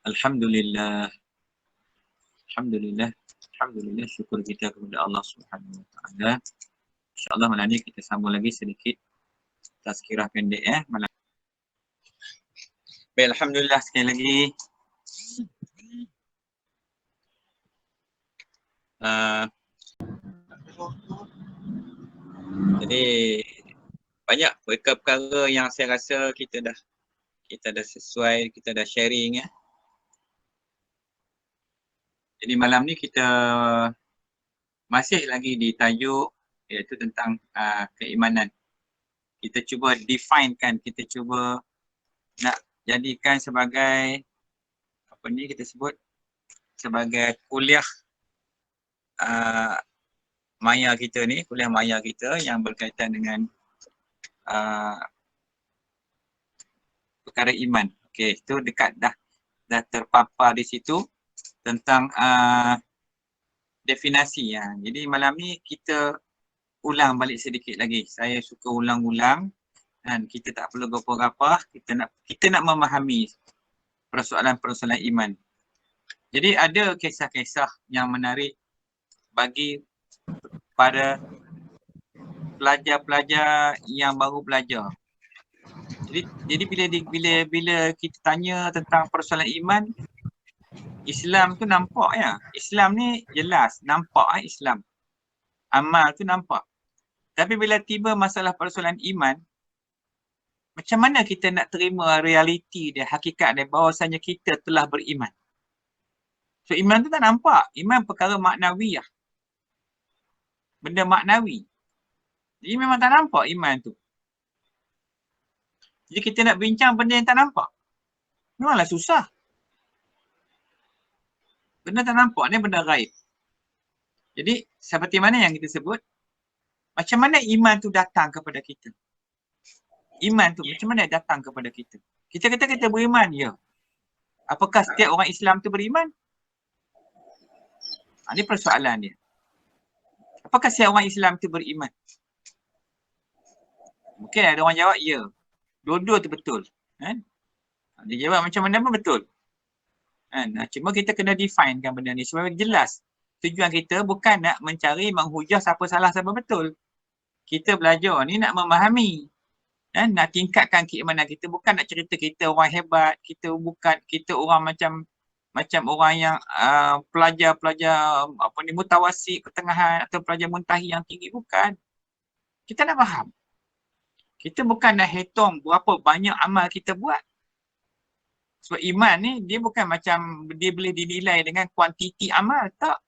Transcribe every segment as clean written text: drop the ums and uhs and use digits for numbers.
Alhamdulillah. Alhamdulillah. Alhamdulillah, syukur kita kepada Allah Subhanahu Wa Taala. InsyaAllah malam ni kita sambung lagi sedikit tazkirah pendek malam. Baik, alhamdulillah sekali lagi. Jadi banyak perkara-perkara yang saya rasa kita dah sesuai, kita dah sharing . Jadi malam ni kita masih lagi di tajuk iaitu tentang keimanan. Kita cuba definekan, kita cuba nak jadikan sebagai apa ni kita sebut sebagai kuliah maya kita ni, kuliah maya kita yang berkaitan dengan perkara iman. Okey, itu dekat dah terpapar di situ tentang definasi . Jadi malam ni kita ulang balik sedikit lagi. Saya suka ulang-ulang dan kita tak perlu gapah-gapah, kita nak memahami persoalan-persoalan iman. Jadi ada kisah-kisah yang menarik bagi para pelajar-pelajar yang baru belajar. Jadi bila kita tanya tentang persoalan iman, Islam tu nampak ya. Islam ni jelas nampak Islam. Amal tu nampak. Tapi bila tiba masalah persoalan iman, macam mana kita nak terima realiti dia, hakikat dia bahawasanya kita telah beriman. So iman tu tak nampak. Iman perkara maknawi . Benda maknawi. Jadi memang tak nampak iman tu. Jadi kita nak bincang benda yang tak nampak, memanglah susah. Benda tak nampak ni benda gaib. Jadi seperti mana yang kita sebut, macam mana iman tu datang kepada kita? Iman tu macam mana datang kepada kita? Kita kata kita beriman, ya. Apakah setiap orang Islam tu beriman? Ini persoalan dia. Apakah setiap orang Islam tu beriman? Mungkin ada orang jawab, ya. Dua-dua tu betul. Dia jawab macam mana pun betul. Cuma kita kena definekan benda ni supaya jelas. Tujuan kita bukan nak mencari menghujah siapa salah siapa betul. Kita belajar ni nak memahami. Nak tingkatkan keimanan kita, bukan nak cerita kita orang hebat, kita orang macam orang yang pelajar mutawassik pertengahan atau pelajar muntahi yang tinggi, bukan. Kita nak faham. Kita bukan nak hitung berapa banyak amal kita buat. Sebab iman ni dia bukan macam dia boleh dinilai dengan kuantiti amal, tak.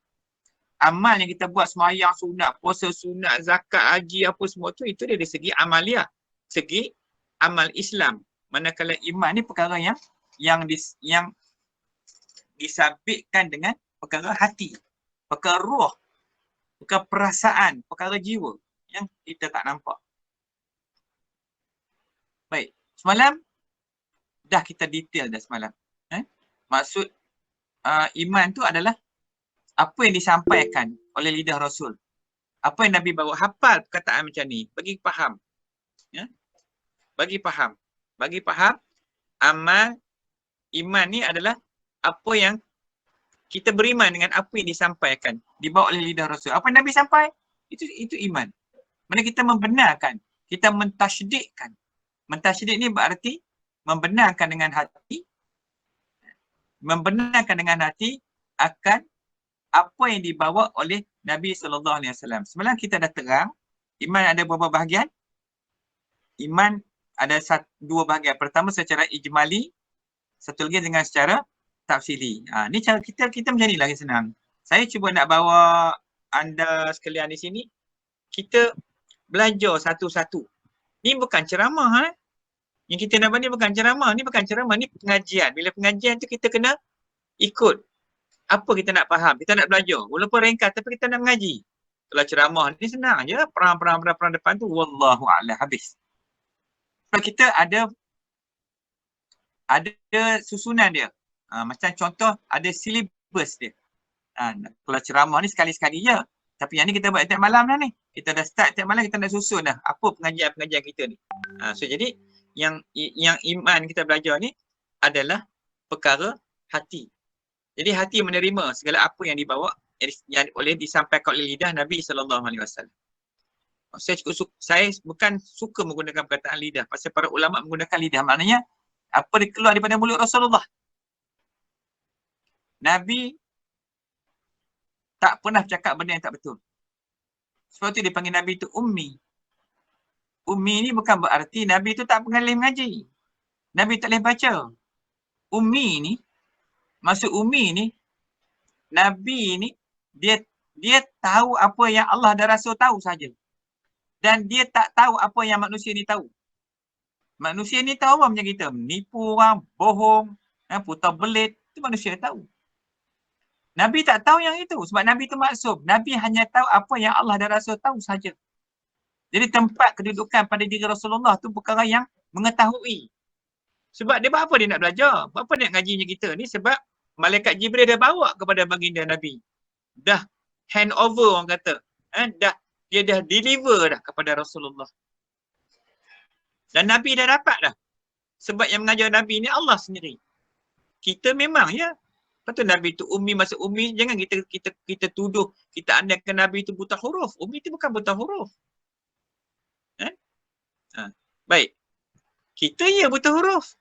Amal yang kita buat, semayang sunat, puasa sunat, zakat, haji, apa semua tu, itu dari segi amaliah, segi amal Islam. Manakala iman ni perkara yang disabitkan dengan perkara hati, perkara roh, perkara perasaan, perkara jiwa yang kita tak nampak. Baik, semalam dah kita detail dah semalam. Maksud iman tu adalah apa yang disampaikan oleh lidah Rasul. Apa yang Nabi bawa, hafal perkataan macam ni, bagi faham. Bagi faham amal iman ni adalah apa yang kita beriman dengan apa yang disampaikan, dibawa oleh lidah Rasul. Apa yang Nabi sampai, itu iman. Mana kita membenarkan, kita mentasydikkan. Mentasydik ni berarti membenarkan dengan hati, akan apa yang dibawa oleh Nabi SAW. Semalam kita dah terang, iman ada beberapa bahagian. Iman ada dua bahagian. Pertama secara ijmali, satu lagi dengan secara tafsili. Ni cara kita macam ni lagi senang. Saya cuba nak bawa anda sekalian di sini, kita belajar satu-satu. Ni bukan ceramah. Yang kita nak buat ni bukan ceramah. Ni bukan ceramah, ni pengajian. Bila pengajian tu kita kena ikut apa kita nak faham, kita nak belajar. Walaupun ringkas tapi kita nak mengaji. Kalau ceramah ni senang je, perang depan tu wallahu a'lam, habis. So kita ada susunan dia. Macam contoh ada silibus dia. Kalau ceramah ni sekali-sekali je. Tapi yang ni kita buat tiap malam dah ni. Kita dah start tiap malam, kita dah susun dah apa pengajian kita ni. So jadi yang iman kita belajar ni adalah perkara hati. Jadi hati menerima segala apa yang dibawa, yang oleh disampaikan oleh lidah Nabi SAW. Saya bukan suka menggunakan perkataan lidah. Pasal para ulama menggunakan lidah. Maknanya, apa yang keluar daripada mulut Rasulullah. Nabi tak pernah cakap benda yang tak betul. Sebab tu dia panggil Nabi itu ummi. Ummi ni bukan berarti Nabi itu tak pernah mengaji. Nabi tak boleh baca. Ummi ni, maksud ummi ni, Nabi ni, dia tahu apa yang Allah dan Rasul tahu saja. Dan dia tak tahu apa yang manusia ni tahu. Manusia ni tahu apa macam kita. Menipu orang, bohong, putar belit. Itu manusia tahu. Nabi tak tahu yang itu. Sebab Nabi itu maksum. Nabi hanya tahu apa yang Allah dan Rasul tahu saja. Jadi tempat kedudukan pada diri Rasulullah tu perkara yang mengetahui. Sebab dia buat apa dia nak belajar? Buat apa dia nak ngaji macam kita ni? Sebab Malaikat Jibril dah bawa kepada baginda Nabi. Dah hand over orang kata. Dia dah deliver dah kepada Rasulullah. Dan Nabi dah dapat dah. Sebab yang mengajar Nabi ni Allah sendiri. Kita memang ya. Lepas tu Nabi tu ummi, masuk ummi. Jangan kita tuduh, kita andaikan Nabi tu buta huruf. Ummi tu bukan buta huruf. Baik. Kita ya buta huruf.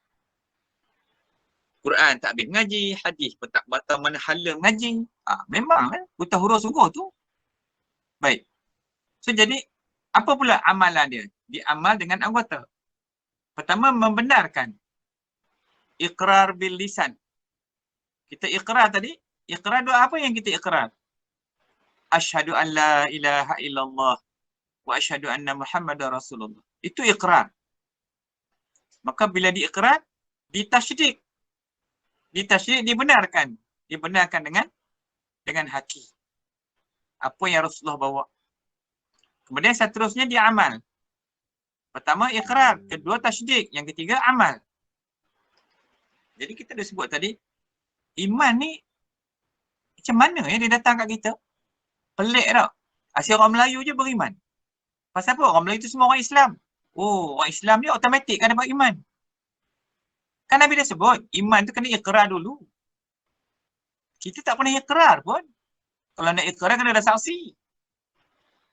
Quran tak habis mengaji, hadis pun tak batal mana hala mengaji. Memang buta huruf sungguh tu. Baik. So jadi, apa pula amalan dia? Dia amal dengan anggota. Pertama, membenarkan. Iqrar bil lisan. Kita iqrar tadi. Iqrar doa apa yang kita iqrar? Asyhadu an la ilaha illallah wa asyhadu anna Muhammadar Rasulullah. Itu iqrar. Maka bila diiqrar, ditasydid. Ditasydid dibenarkan. Dibenarkan dengan hati. Apa yang Rasulullah bawa. Kemudian seterusnya dia amal. Pertama iqrar, kedua tasydid, yang ketiga amal. Jadi kita dah sebut tadi, iman ni macam mana dia datang kat kita? Pelik tak? Asyik orang Melayu je beriman. Pasal apa? Orang Melayu tu semua orang Islam. Oh, orang Islam ni automatik kan dapat iman. Kan Nabi dah sebut, iman tu kena iqrar dulu. Kita tak pernah iqrar pun. Kalau nak iqrar kena ada saksi.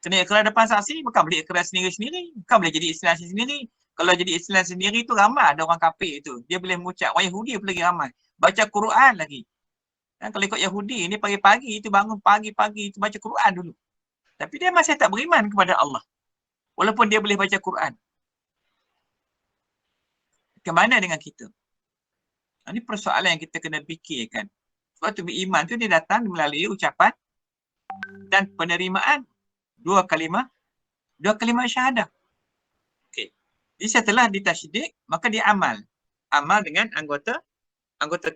Kena iqrar depan saksi, bukan boleh iqrar sendiri-sendiri. Bukan boleh jadi Islam sendiri. Kalau jadi Islam sendiri tu ramai ada orang kafir tu. Dia boleh mengucap. Orang Yahudi pun lagi ramai. Baca Quran lagi. Dan kalau ikut Yahudi ni pagi-pagi tu bangun pagi-pagi tu baca Quran dulu. Tapi dia masih tak beriman kepada Allah. Walaupun dia boleh baca Quran. Kemana dengan kita? Ini persoalan yang kita kena fikirkan. Sebab tu beriman tu dia datang melalui ucapan dan penerimaan dua kalimah syahadah. Okey. Jadi setelah ditasydid, maka dia amal. Amal dengan anggota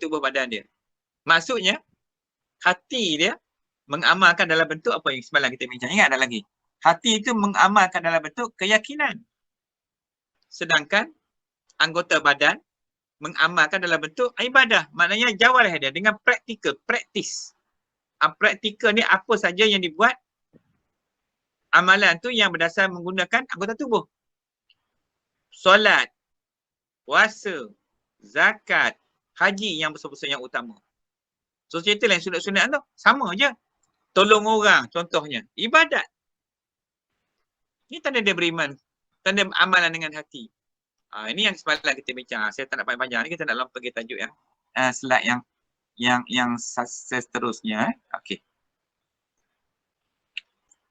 tubuh badan dia. Maksudnya, hati dia mengamalkan dalam bentuk apa yang semalam kita bincang. Ingat tak lagi? Hati itu mengamalkan dalam bentuk keyakinan. Sedangkan anggota badan mengamalkan dalam bentuk ibadah. Maknanya jawalah dia dengan praktikal, praktis. Praktikal ni apa saja yang dibuat amalan tu yang berdasar menggunakan anggota tubuh. Solat, puasa, zakat, haji yang besar-besar yang utama. So cerita lain sunat-sunat tu sama je. Tolong orang contohnya. Ibadat. Ini tanda dia beriman. Tanda amalan dengan hati. Ini yang semalam kita bincang. Saya tak nak panjang-panjang ni, kita nak pergi tajuk yang slide yang seterusnya. Okey.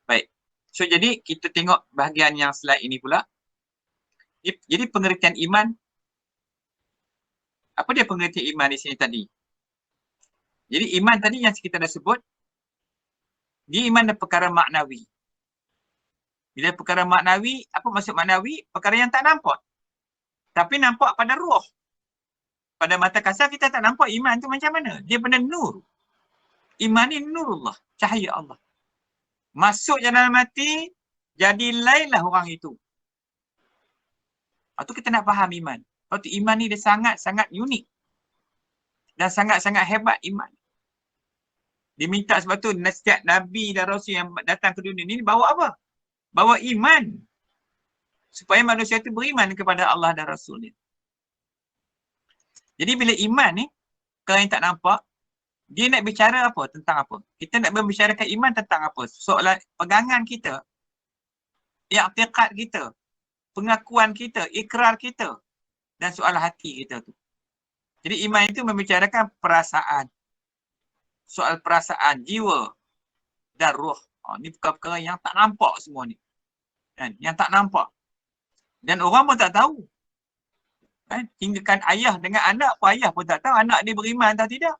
Baik. So jadi kita tengok bahagian yang slide ini pula. Jadi pengertian iman, apa dia pengertian iman di sini tadi? Jadi iman tadi yang kita dah sebut, dia iman adalah perkara maknawi. Bila perkara maknawi, apa maksud maknawi? Perkara yang tak nampak. Tapi nampak pada ruh. Pada mata kasar kita tak nampak iman tu macam mana. Dia benda nur. Iman ni nurullah, cahaya Allah. Masuk dalam hati, jadi lainlah orang itu. Lepas tu kita nak faham iman. Lepas tu iman ni dia sangat-sangat unik. Dan sangat-sangat hebat iman. Diminta sebab tu setiap Nabi dan Rasul yang datang ke dunia ni bawa apa? Bawa iman. Supaya manusia itu beriman kepada Allah dan Rasul dia. Jadi bila iman ni, perkara yang tak nampak, dia nak bicara apa? Tentang apa? Kita nak membicarakan iman tentang apa? Soalan pegangan kita, i'tiqad kita, pengakuan kita, ikrar kita dan soal hati kita tu. Jadi iman itu membicarakan perasaan. Soal perasaan, jiwa dan roh. Ni perkara-perkara yang tak nampak semua ni. Kan? Yang tak nampak. Dan orang pun tak tahu. Kan? Hinggakan ayah dengan anak pun, ayah pun tak tahu anak dia beriman atau tidak.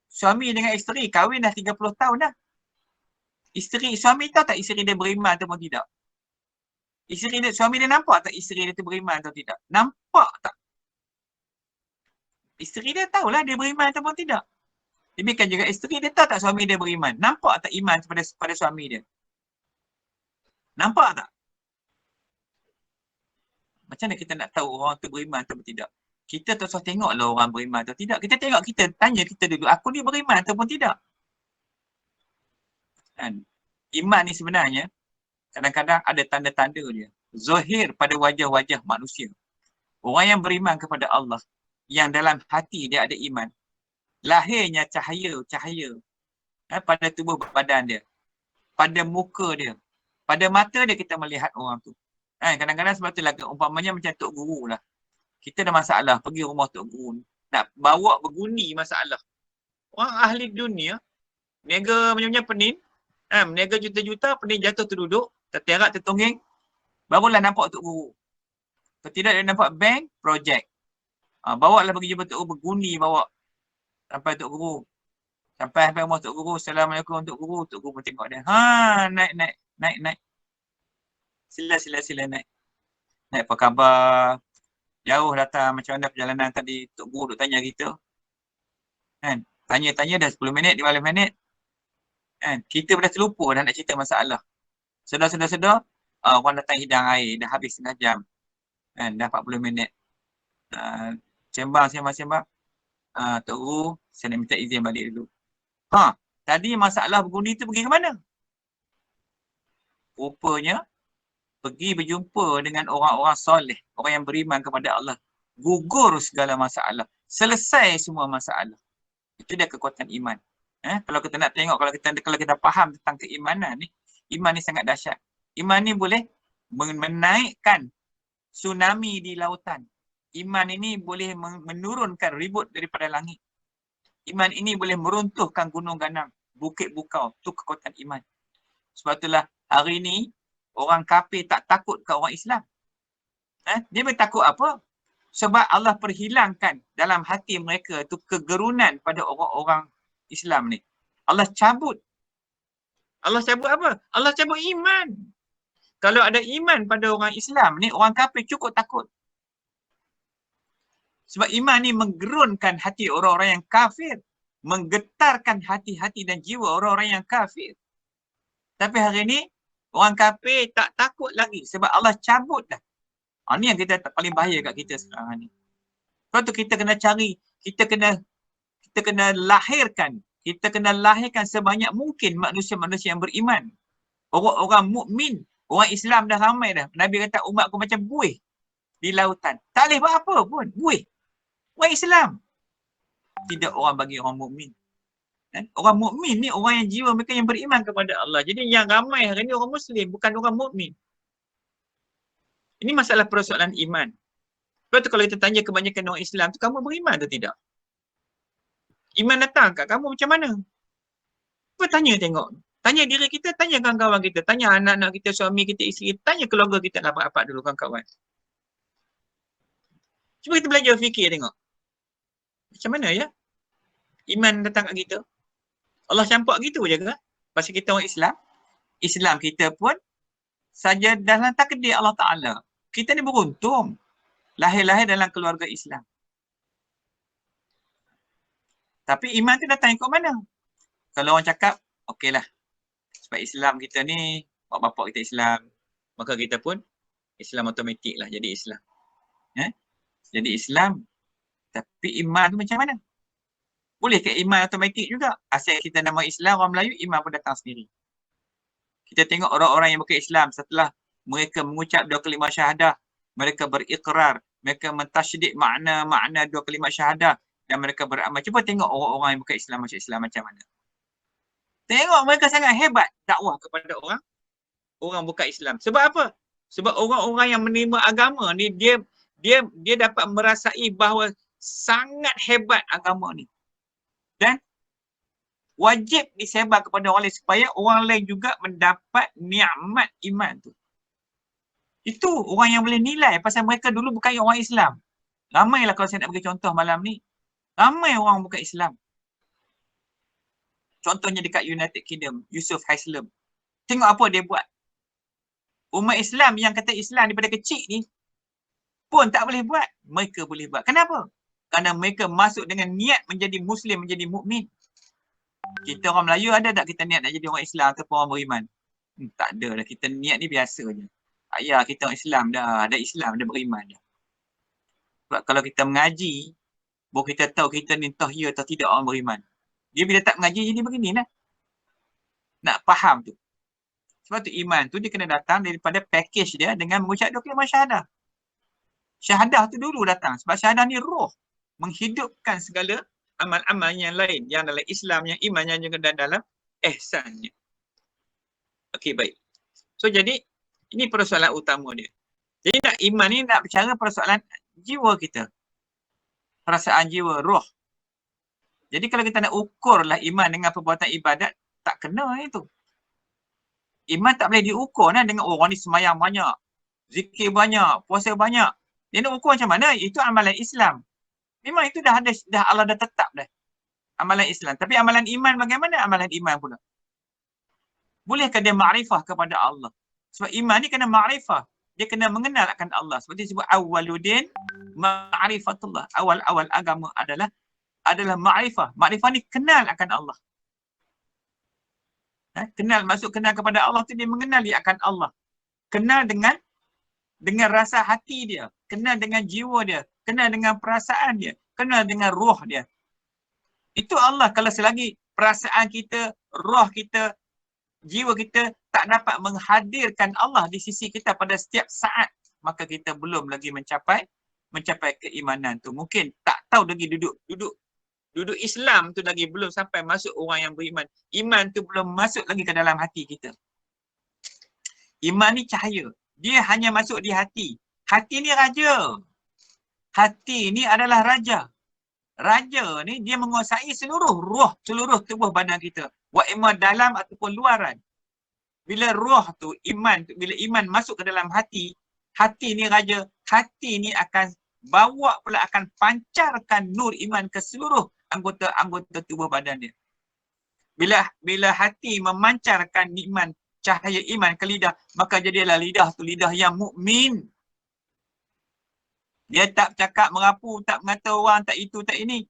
Suami dengan isteri kahwin dah 30 tahun dah. Suami tahu tak isteri dia beriman ataupun tidak? Suami dia nampak tak isteri dia tu beriman atau tidak? Nampak tak? Isteri dia tahulah dia beriman ataupun tidak. Demikian juga isteri dia tahu tak suami dia beriman? Nampak tak iman pada suami dia? Nampak tak? Macam mana kita nak tahu orang tu beriman ataupun tidak? Kita tak usah tengoklah orang beriman atau tidak. Kita tengok, kita tanya kita dulu, aku ni beriman ataupun tidak? Kan? Iman ni sebenarnya kadang-kadang ada tanda-tanda dia. Zahir pada wajah-wajah manusia. Orang yang beriman kepada Allah, yang dalam hati dia ada iman, lahirnya cahaya pada tubuh badan dia, pada muka dia, pada mata dia kita melihat orang tu. Kadang-kadang sebab tu lah, umpamanya macam Tok Guru lah. Kita ada masalah, pergi rumah Tok Guru, nak bawa bergundi masalah. Orang ahli dunia, niaga macam-macam penin, meniaga juta-juta, penin jatuh terduduk, terterak, tertonggeng, barulah nampak Tok Guru. Kalau tidak dia nampak bank, projek. Bawa lah pergi jumpa Tok Guru, bergundi bawa. Sampai Tok Guru. Sampai rumah Tok Guru, Assalamualaikum Tok Guru. Tok Guru pun tengok dia. Naik. Sila naik. Naik apa khabar? Jauh datang, macam mana perjalanan tadi? Tok Guru duk tanya kita. Kan? Tanya-tanya dah 10 minit, 15 minit. Kan? Kita dah terlupa dah nak cerita masalah. Sedar, orang datang hidang air, dah habis setengah jam. Kan? Dah 40 minit. Sembang. Tok Guru, saya nak minta izin balik dulu. Tadi masalah bergundi tu pergi ke mana? Rupanya, pergi berjumpa dengan orang-orang soleh, orang yang beriman kepada Allah. Gugur segala masalah. Selesai semua masalah. Itu dia kekuatan iman. Kalau kita nak tengok, kalau kita faham tentang keimanan ni, iman ni sangat dahsyat. Iman ni boleh menaikkan tsunami di lautan. Iman ini boleh menurunkan ribut daripada langit. Iman ini boleh meruntuhkan gunung ganang, bukit bukau. Itu kekuatan iman. Sebab itulah hari ini orang kafir tak takut ke orang Islam. Dia bertakut apa? Sebab Allah perhilangkan dalam hati mereka itu kegerunan pada orang-orang Islam ni. Allah cabut. Allah cabut apa? Allah cabut iman. Kalau ada iman pada orang Islam ni, orang kafir cukup takut. Sebab iman ni menggerunkan hati orang-orang yang kafir. Menggetarkan hati-hati dan jiwa orang-orang yang kafir. Tapi hari ni, orang kafir tak takut lagi. Sebab Allah cabut dah. Ni yang kita paling bahaya kat kita sekarang ni. Sebab tu kita kena cari, kita kena lahirkan sebanyak mungkin manusia-manusia yang beriman. Orang mukmin, orang Islam dah ramai dah. Nabi kata umat aku macam buih di lautan. Tak boleh buat apa pun, buih. Orang Islam. Tidak orang bagi orang mukmin. Orang mukmin ni orang yang jiwa mereka yang beriman kepada Allah. Jadi yang ramai hari ni orang Muslim, bukan orang mukmin. Ini masalah persoalan iman. Sebab tu kalau kita tanya kebanyakan orang Islam tu, kamu beriman atau tidak? Iman datang kat kamu macam mana? Cuba tanya tengok. Tanya diri kita, tanya kawan-kawan kita, tanya anak-anak kita, suami kita, isteri kita, tanya keluarga kita rapat-rapat dulu kawan-kawan. Cuba kita belajar fikir tengok. Macam mana ya? Iman datang kat kita. Allah campak gitu je ke? Pasal kita orang Islam. Islam kita pun saja dalam takdir Allah Ta'ala. Kita ni beruntung. Lahir-lahir dalam keluarga Islam. Tapi iman tu datang ikut mana? Kalau orang cakap, okeylah. Sebab Islam kita ni, bapak-bapak kita Islam. Maka kita pun Islam automatik lah jadi Islam. Jadi Islam. Tapi iman tu macam mana? Boleh ke iman automatik juga? Asal kita nama Islam, orang Melayu, iman pun datang sendiri. Kita tengok orang-orang yang bukan Islam setelah mereka mengucap dua kalimah syahadah, mereka berikrar, mereka mentasydid makna-makna dua kalimah syahadah, dan mereka beramal. Cuba tengok orang-orang yang bukan Islam masuk Islam macam mana. Tengok mereka sangat hebat dakwah kepada orang bukan Islam. Sebab apa? Sebab orang-orang yang menerima agama ni dia dapat merasai bahawa sangat hebat agama ni. Dan wajib disebar kepada orang lain supaya orang lain juga mendapat nikmat iman tu. Itu orang yang boleh nilai pasal mereka dulu bukan orang Islam. Ramailah kalau saya nak bagi contoh malam ni. Ramai orang bukan Islam. Contohnya dekat United Kingdom, Yusuf Haslam. Tengok apa dia buat. Umat Islam yang kata Islam daripada kecil ni pun tak boleh buat. Mereka boleh buat. Kenapa? Kerana mereka masuk dengan niat menjadi Muslim, menjadi mukmin. Kita orang Melayu ada tak kita niat nak jadi orang Islam ataupun orang beriman? Tak ada dah. Kita niat ni biasa je. Tak payah kita orang Islam dah. Ada Islam, dah beriman dah. Sebab kalau kita mengaji, baru kita tahu kita ni entah ya atau tidak orang beriman. Dia bila tak mengaji jadi beginilah. Nak faham tu. Sebab tu iman tu dia kena datang daripada package dia dengan mengucap dua kalimah syahadah. Syahadah tu dulu datang. Sebab syahadah ni roh. Menghidupkan segala amal-amal yang lain. Yang dalam Islam, yang iman, yang juga dalam ihsannya. Okey, baik. So, jadi, ini persoalan utama dia. Jadi, nak iman ni nak bicara persoalan jiwa kita. Perasaan jiwa, roh. Jadi, kalau kita nak ukurlah iman dengan perbuatan ibadat, tak kena itu. Iman tak boleh diukur dengan orang ni semayang banyak, zikir banyak, puasa banyak. Dia nak ukur macam mana? Itu amalan Islam. Memang itu dah Allah dah tetap dah. Amalan Islam. Tapi amalan iman bagaimana amalan iman pula? Bolehkah dia ma'rifah kepada Allah? Sebab iman ni kena ma'rifah. Dia kena mengenal akan Allah. Seperti disebut awwaluddin ma'rifatullah. Awal-awal agama adalah ma'rifah. Ma'rifah ni kenal akan Allah. Kenal, maksud kenal kepada Allah tu dia mengenali akan Allah. Kenal dengan rasa hati dia. Kenal dengan jiwa dia. Kenal dengan perasaan dia. Kenal dengan roh dia. Itu Allah. Kalau selagi perasaan kita, roh kita, jiwa kita tak dapat menghadirkan Allah di sisi kita pada setiap saat, maka kita belum lagi mencapai keimanan tu. Mungkin tak tahu lagi duduk Islam tu lagi belum sampai masuk orang yang beriman. Iman tu belum masuk lagi ke dalam hati kita. Iman ni cahaya. Dia hanya masuk di hati. Hati ni raja. Hati ni adalah raja. Raja ni dia menguasai seluruh roh, seluruh tubuh badan kita. Wa imma dalam ataupun luaran. Bila roh tu, bila iman masuk ke dalam hati, hati ni raja, hati ni akan bawa pula, akan pancarkan nur iman ke seluruh anggota tubuh badan dia. Bila hati memancarkan iman, cahaya iman ke lidah, maka jadilah lidah tu lidah yang mukmin. Dia tak cakap merapu, tak mengata orang, tak itu, tak ini.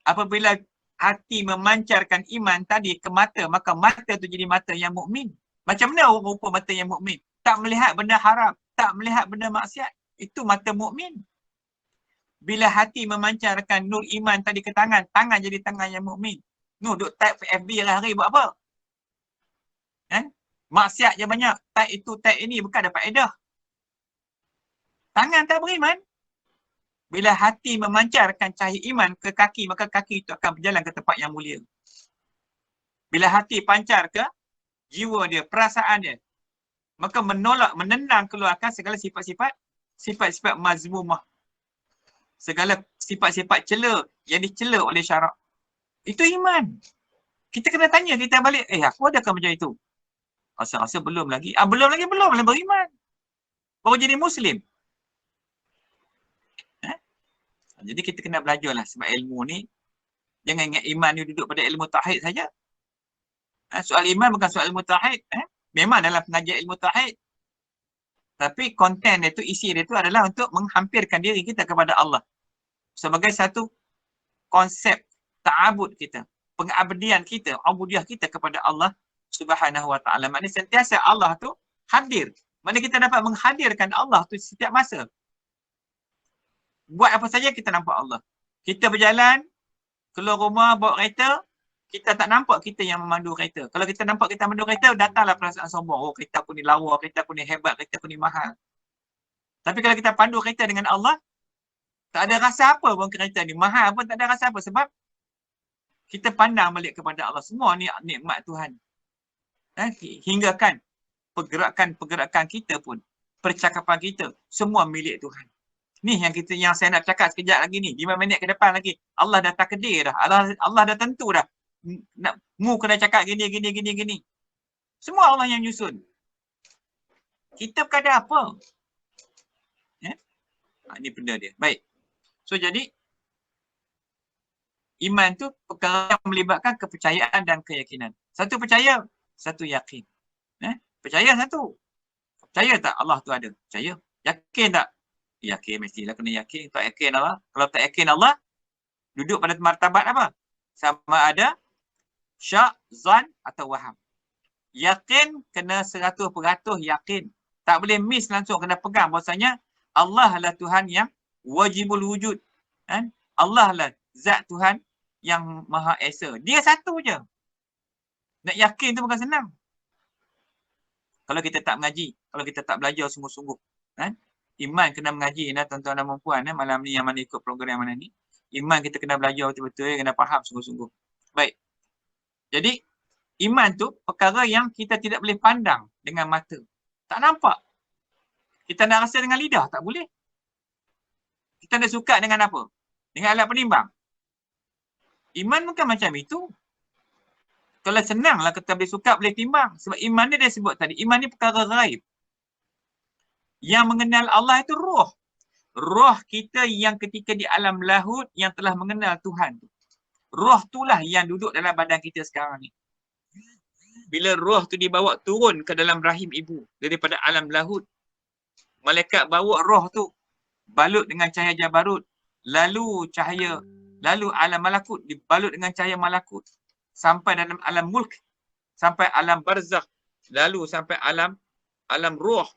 Apabila hati memancarkan iman tadi ke mata, maka mata tu jadi mata yang mukmin. Macam mana rupa mata yang mukmin? Tak melihat benda haram, tak melihat benda maksiat. Itu mata mukmin. Bila hati memancarkan nur iman tadi ke tangan, tangan jadi tangan yang mukmin. Nur duk type FB hari-hari buat apa? Maksiat je banyak. Type itu, type ini, bukan dapat faedah. Tangan tak beriman. Bila hati memancarkan cahaya iman ke kaki, maka kaki itu akan berjalan ke tempat yang mulia. Bila hati pancar ke jiwa dia, perasaan dia, maka menendang keluarkan segala sifat-sifat mazmumah. Segala sifat-sifat cela yang dicela oleh syarak. Itu iman. Kita kena tanya kita balik, aku adakah macam itu? Rasa-rasa belum lagi. Belum lagi beriman. Baru jadi Muslim. Jadi kita kena belajarlah sebab ilmu ni, jangan ingat iman ni duduk pada ilmu tauhid saja. Soal iman bukan soal ilmu tauhid. Memang dalam pengajian ilmu tauhid. Tapi konten dia tu, isi dia tu adalah untuk menghampirkan diri kita kepada Allah. Sebagai satu konsep ta'abud kita. Pengabdian kita, ubudiah kita kepada Allah Subhanahu wa ta'ala. Maknanya sentiasa Allah tu hadir. Maknanya kita dapat menghadirkan Allah tu setiap masa. Buat apa saja kita nampak Allah. Kita berjalan, keluar rumah, bawa kereta, kita tak nampak kita yang memandu kereta. Kalau kita nampak kita memandu kereta, datanglah perasaan sombong. Oh, kereta aku ni lawa, kereta aku ni hebat, kereta aku ni mahal. Tapi kalau kita pandu kereta dengan Allah, Tak ada rasa apa pun kereta ni. Mahal pun tak ada rasa apa. Sebab kita pandang balik kepada Allah. Semua ni nikmat Tuhan. Hingga kan pergerakan-pergerakan kita pun, percakapan kita, semua milik Tuhan. Ni yang saya nak cakap sekejap lagi ni. 5 minit ke depan lagi. Allah dah takdir dah. Allah dah tentu dah. Mu kena cakap gini. Semua Allah yang nyusun. Kita berkata apa? Ini benda dia. Baik. So jadi, iman tu perkara yang melibatkan kepercayaan dan keyakinan. Satu percaya, satu yakin. Percaya satu. Percaya tak Allah tu ada? Percaya. Yakin tak? Yakin, mestilah kena yakin. Tak yakin Allah. Kalau tak yakin Allah, duduk pada martabat apa? Sama ada syak, zan atau waham. Yakin kena 100% yakin. Tak boleh miss langsung, kena pegang bahasanya Allah lah Tuhan yang wajibul wujud. Allah lah zat Tuhan yang Maha Esa. Dia satu je. Nak yakin tu bukan senang. Kalau kita tak mengaji, kalau kita tak belajar sungguh-sungguh. Iman kena mengaji, tuan-tuan dan puan, malam ni yang mana ikut program mana ni. Iman kita kena belajar betul-betul, kena faham sungguh-sungguh. Baik. Jadi, iman tu perkara yang kita tidak boleh pandang dengan mata. Tak nampak. Kita nak rasa dengan lidah, tak boleh. Kita nak suka dengan apa? Dengan alat penimbang. Iman bukan macam itu. Kalau senanglah kita boleh suka, boleh timbang. Sebab iman ni dia sebut tadi. Iman ni perkara ghaib. Yang mengenal Allah itu roh. Roh kita yang ketika di alam lahut yang telah mengenal Tuhan. Roh itulah yang duduk dalam badan kita sekarang ni. Bila roh tu dibawa turun ke dalam rahim ibu daripada alam lahut, malaikat bawa roh tu balut dengan cahaya jabarut, lalu alam malakut dibalut dengan cahaya malakut, sampai dalam alam mulk, sampai alam barzakh, lalu sampai alam roh,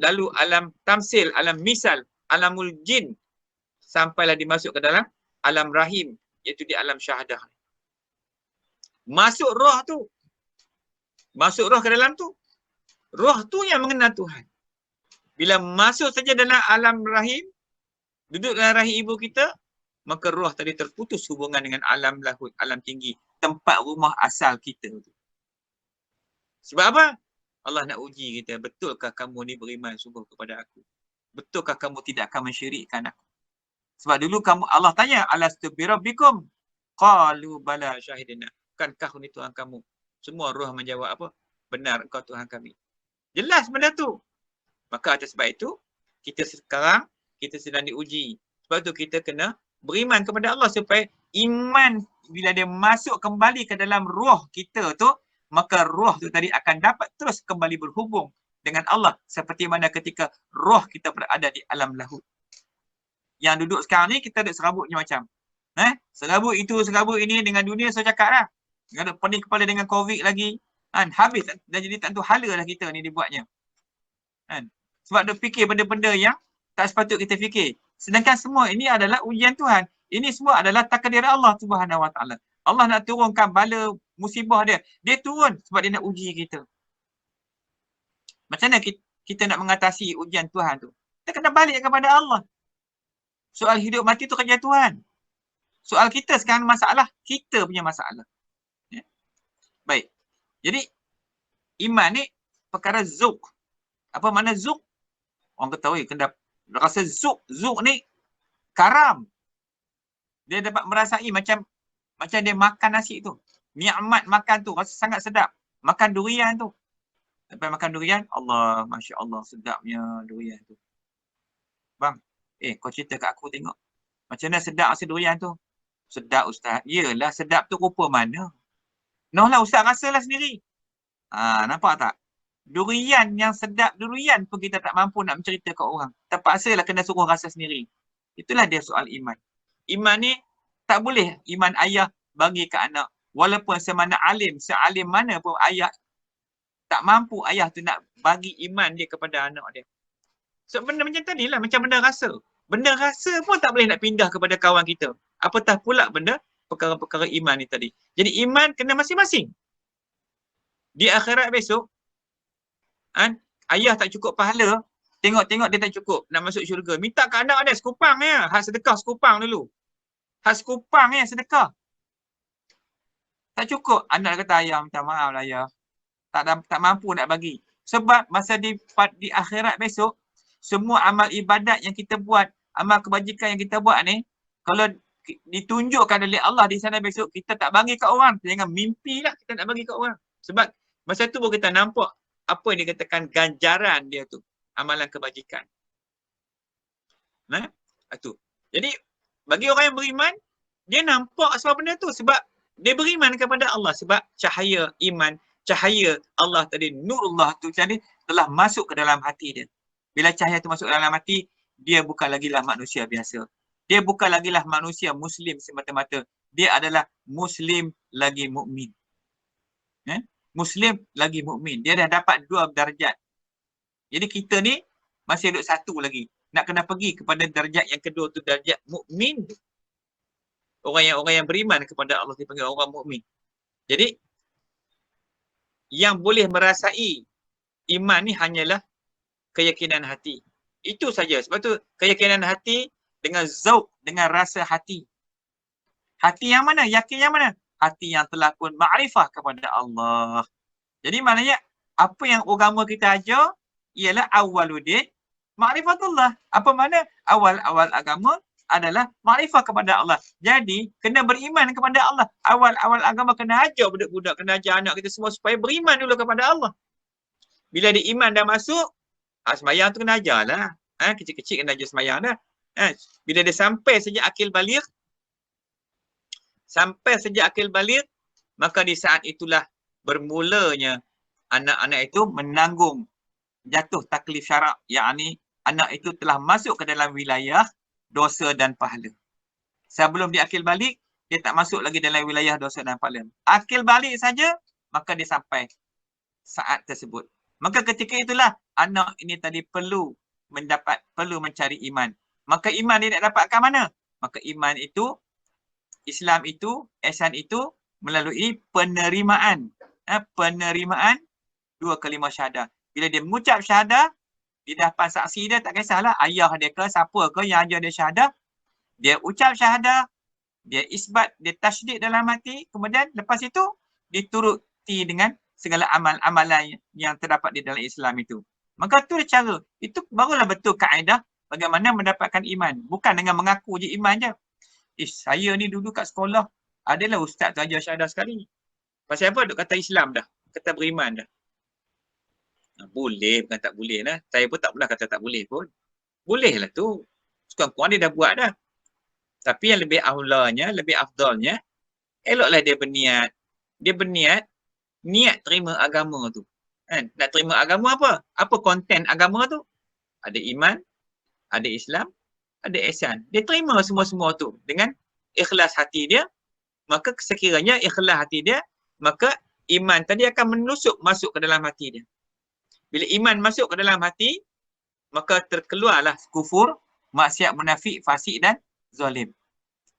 lalu alam tamsil, alam misal, alamul jin, sampailah dimasuk ke dalam alam rahim, iaitu di alam syahadah. Masuk roh ke dalam tu, roh tu yang mengenal Tuhan. Bila masuk saja dalam alam rahim, duduk dalam rahim ibu kita, maka roh tadi terputus hubungan dengan alam lahut, alam tinggi, tempat rumah asal kita tu. Sebab apa? Allah nak uji kita, betulkah kamu ni beriman sungguh kepada aku? Betulkah kamu tidak akan mensyirikkan aku? Sebab dulu Allah tanya, alastu birabbikum? Qalu bala syahidina. Bukankah ni Tuhan kamu? Semua roh menjawab apa? Benar, engkau Tuhan kami. Jelas benda tu. Maka atas sebab itu, kita sekarang, kita sedang diuji. Sebab tu kita kena beriman kepada Allah supaya iman bila dia masuk kembali ke dalam roh kita tu, maka roh tu tadi akan dapat terus kembali berhubung dengan Allah seperti mana ketika roh kita berada di alam lahut. Yang duduk sekarang ni kita ada serabutnya macam. Serabut itu, serabut ini dengan dunia saya cakap lah. Ada pening kepala dengan COVID lagi. Habis dan jadi tak tahu hala lah kita ni dibuatnya. Sebab dia fikir benda-benda yang tak sepatut kita fikir. Sedangkan semua ini adalah ujian Tuhan. Ini semua adalah takdir Allah Subhanahu Wa Taala. Allah nak turunkan bala musibah dia. Dia turun sebab dia nak uji kita. Macam mana kita nak mengatasi ujian Tuhan tu? Kita kena balik kepada Allah. Soal hidup mati tu kerja Tuhan. Soal kita sekarang masalah, kita punya masalah. Baik. Jadi, iman ni perkara zuk. Apa makna zuk? Orang ketahui, kena rasa zuk. Zuk ni karam. Dia dapat merasai macam dia makan nasi tu. Nikmat makan tu, rasa sangat sedap. Makan durian tu. Sampai makan durian, Allah, Masya Allah, sedapnya durian tu. Bang, kau cerita kat aku tengok. Macam mana sedap rasa durian tu? Sedap Ustaz. Yelah, sedap tu rupa mana? Noh lah Ustaz, rasalah sendiri. Nampak tak? Durian yang sedap durian pun kita tak mampu nak mencerita kat orang. Terpaksalah kena suruh rasa sendiri. Itulah dia soal iman. Iman ni tak boleh iman ayah bagi ke anak. Walaupun semana alim, sealim mana pun ayah tak mampu ayah tu nak bagi iman dia kepada anak dia. So benda macam tadi lah, macam benda rasa. Benda rasa pun tak boleh nak pindah kepada kawan kita. Apatah pula benda perkara-perkara iman ni tadi. Jadi iman kena masing-masing. Di akhirat besok, ayah tak cukup pahala, Tengok-tengok dia tak cukup nak masuk syurga. Minta ke anak dia sekupang ya. Hak sedekah sekupang dulu. Hak sekupang ya sedekah. Tak cukup. Anak kata, ayah minta maaf lah ayah. Tak mampu nak bagi. Sebab masa di akhirat besok, semua amal ibadat yang kita buat, amal kebajikan yang kita buat ni, kalau ditunjukkan oleh Allah di sana besok, kita tak bagi kat orang. Jangan mimpilah kita nak bagi kat orang. Sebab masa tu baru kita nampak apa yang dikatakan ganjaran dia tu. Amalan kebajikan. Nah, itu. Jadi, bagi orang yang beriman, dia nampak sebab benda tu. Sebab dia beriman kepada Allah. Sebab cahaya iman, cahaya Allah tadi, nurullah tu tadi telah masuk ke dalam hati dia. Bila cahaya tu masuk ke dalam hati, dia bukan lagi lah manusia biasa. Dia bukan lagi lah manusia Muslim semata-mata. Dia adalah Muslim lagi mukmin. Muslim lagi mukmin. Dia dah dapat 2 darjat. Jadi kita ni masih duduk 1 lagi. Nak kena pergi kepada darjat yang kedua tu, darjat mukmin. Orang yang beriman kepada Allah dipanggil orang mukmin. Jadi yang boleh merasai iman ni hanyalah keyakinan hati. Itu saja. Sebab tu keyakinan hati dengan zauq, dengan rasa hati. Hati yang mana? Yakin yang mana? Hati yang telah pun ma'rifah kepada Allah. Jadi maknanya apa yang agama kita ajar ialah awwaluddin ma'rifatullah. Apa makna? Awal-awal agama adalah ma'rifah kepada Allah. Jadi kena beriman kepada Allah. Awal-awal agama kena ajar budak-budak, kena ajar anak kita semua supaya beriman dulu kepada Allah. Bila dia iman dah masuk, sembahyang tu kena ajar lah. Kecil-kecil kena ajar sembahyang dah. Bila dia sampai sejak akil baligh, maka di saat itulah bermulanya anak-anak itu menanggung jatuh taklif syarak, yakni anak itu telah masuk ke dalam wilayah dosa dan pahala. Sebelum dia akil balik, dia tak masuk lagi dalam wilayah dosa dan pahala. Akil balik saja, maka dia sampai saat tersebut. Maka ketika itulah anak ini tadi perlu mencari iman. Maka iman dia nak dapatkan mana? Maka iman itu, Islam itu, ihsan itu melalui penerimaan. Penerimaan 2 kalimah syahadah. Bila dia mengucap syahadah, di depan saksi dia, tak kisahlah ayah dia ke, siapa ke yang ajar dia syahadah. Dia ucap syahadah, dia isbat, dia tasydid dalam hati, kemudian lepas itu dituruti dengan segala amalan yang terdapat di dalam Islam itu. Maka tu cara. Itu barulah betul kaedah bagaimana mendapatkan iman. Bukan dengan mengaku je iman je. Saya ni dulu kat sekolah, adalah ustaz tu ajar syahadah sekali. Pasal apa? Duk kata Islam dah. Kata beriman dah. Boleh, bukan tak boleh lah. Saya pun tak pernah kata tak boleh pun. Boleh lah tu. Sekurang-kurang dia dah buat dah. Tapi yang lebih aulanya, lebih afdalnya, eloklah dia berniat. Dia berniat, niat terima agama tu. Nak terima agama apa? Apa konten agama tu? Ada iman, ada Islam, ada ihsan. Dia terima semua-semua tu dengan ikhlas hati dia. Maka sekiranya ikhlas hati dia, maka iman tadi akan menusuk masuk ke dalam hati dia. Bila iman masuk ke dalam hati, maka terkeluarlah kufur, maksiat, munafik, fasik dan zalim.